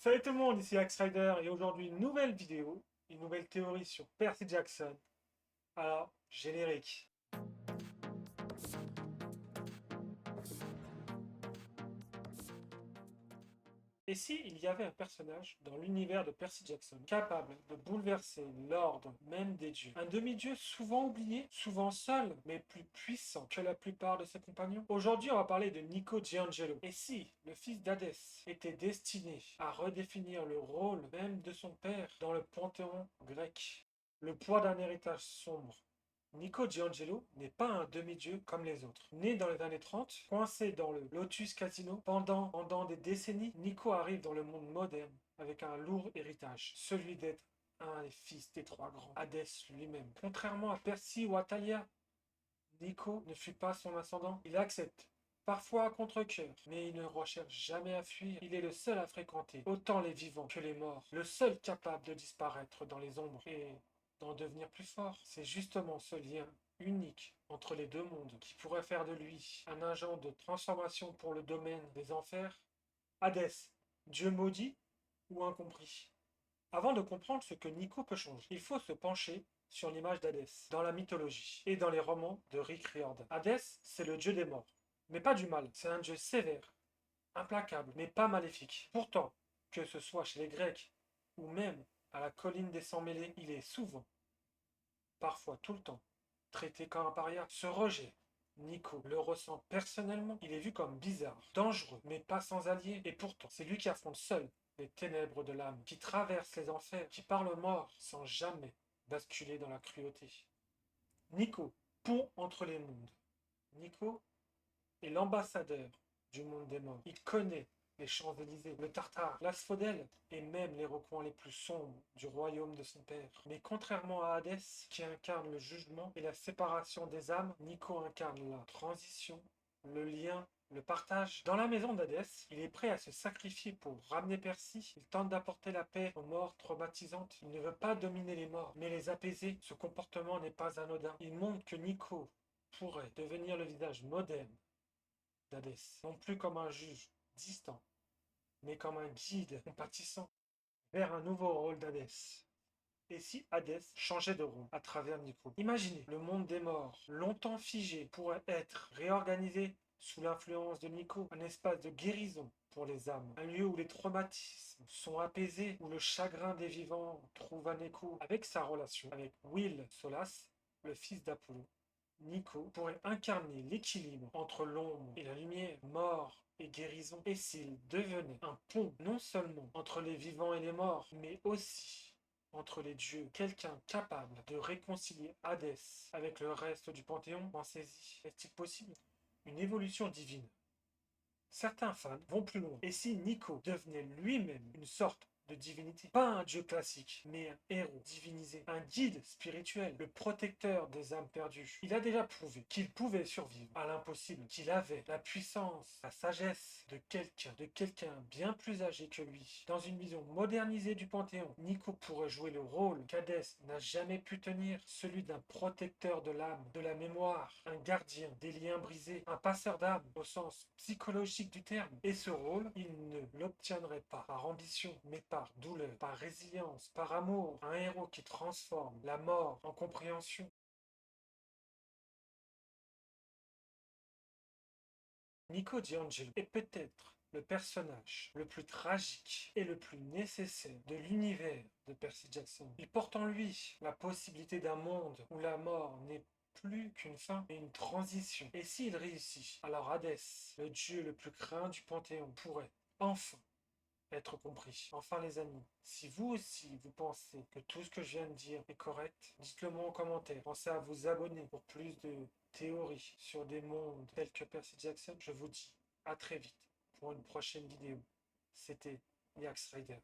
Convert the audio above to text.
Salut tout le monde, ici Axe Rider et aujourd'hui une nouvelle vidéo, une nouvelle théorie sur Percy Jackson. Alors, générique. Et si il y avait un personnage dans l'univers de Percy Jackson capable de bouleverser l'ordre même des dieux, un demi-dieu souvent oublié, souvent seul, mais plus puissant que la plupart de ses compagnons? Aujourd'hui, on va parler de Nico Giangelo. Et si le fils d'Hadès était destiné à redéfinir le rôle même de son père dans le panthéon grec? Le poids d'un héritage sombre. Nico Giangelo n'est pas un demi-dieu comme les autres. Né dans les années 30, coincé dans le Lotus Casino, pendant des décennies, Nico arrive dans le monde moderne avec un lourd héritage, celui d'être un des fils des trois grands, Hadès lui-même. Contrairement à Percy ou à Thalia, Nico ne fuit pas son ascendant, il accepte. Parfois à contre-cœur, mais il ne recherche jamais à fuir. Il est le seul à fréquenter autant les vivants que les morts, le seul capable de disparaître dans les ombres et d'en devenir plus fort. C'est justement ce lien unique entre les deux mondes qui pourrait faire de lui un agent de transformation pour le domaine des enfers. Hadès, Dieu maudit ou incompris? Avant de comprendre ce que Nico peut changer, il faut se pencher sur l'image d'Hadès dans la mythologie et dans les romans de Rick Riordan. Hadès, c'est le dieu des morts, mais pas du mal. C'est un dieu sévère, implacable, mais pas maléfique. Pourtant, que ce soit chez les Grecs ou même à la colline des Cent-Mêlés, il est souvent, parfois tout le temps, traité comme un paria. Ce rejet, Nico le ressent personnellement. Il est vu comme bizarre, dangereux, mais pas sans alliés. Et pourtant, c'est lui qui affronte seul les ténèbres de l'âme, qui traverse les enfers, qui parle aux morts sans jamais basculer dans la cruauté. Nico, pont entre les mondes. Nico est l'ambassadeur du monde des morts. Il connaît les Champs-Élysées, le Tartare, l'Asphodèle et même les recoins les plus sombres du royaume de son père. Mais contrairement à Hadès, qui incarne le jugement et la séparation des âmes, Nico incarne la transition, le lien, le partage. Dans la maison d'Hadès, il est prêt à se sacrifier pour ramener Percy. Il tente d'apporter la paix aux morts traumatisantes. Il ne veut pas dominer les morts, mais les apaiser. Ce comportement n'est pas anodin. Il montre que Nico pourrait devenir le visage moderne d'Hadès, non plus comme un juge distant, mais comme un guide compatissant vers un nouveau rôle d'Hadès. Et si Hadès changeait de rôle à travers Nico? Imaginez, le monde des morts, longtemps figé, pourrait être réorganisé sous l'influence de Nico, un espace de guérison pour les âmes, un lieu où les traumatismes sont apaisés, où le chagrin des vivants trouve un écho. Avec sa relation avec Will Solas, le fils d'Apollo, Nico pourrait incarner l'équilibre entre l'ombre et la lumière, mort et guérison. Et s'il devenait un pont non seulement entre les vivants et les morts, mais aussi entre les dieux, quelqu'un capable de réconcilier Hadès avec le reste du Panthéon? Pensez-y, est-il possible? Une évolution divine. Certains fans vont plus loin. Et si Nico devenait lui-même une sorte de divinité? Pas un dieu classique, mais un héros divinisé, un guide spirituel, le protecteur des âmes perdues. Il a déjà prouvé qu'il pouvait survivre à l'impossible, qu'il avait la puissance, la sagesse de quelqu'un bien plus âgé que lui. Dans une vision modernisée du Panthéon, Nico pourrait jouer le rôle qu'Hadès n'a jamais pu tenir, celui d'un protecteur de l'âme, de la mémoire, un gardien des liens brisés, un passeur d'âme au sens psychologique du terme. Et ce rôle, il ne l'obtiendrait pas par ambition, mais par douleur, par résilience, par amour. Un héros qui transforme la mort en compréhension. Nico D'Angelo est peut-être le personnage le plus tragique et le plus nécessaire de l'univers de Percy Jackson. Il porte en lui la possibilité d'un monde où la mort n'est plus qu'une fin, mais une transition. Et s'il réussit, alors Hadès, le dieu le plus craint du Panthéon, pourrait enfin être compris. Enfin les amis, si vous aussi vous pensez que tout ce que je viens de dire est correct, dites-le moi en commentaire. Pensez à vous abonner pour plus de théories sur des mondes tels que Percy Jackson. Je vous dis à très vite pour une prochaine vidéo. C'était Yax Rider.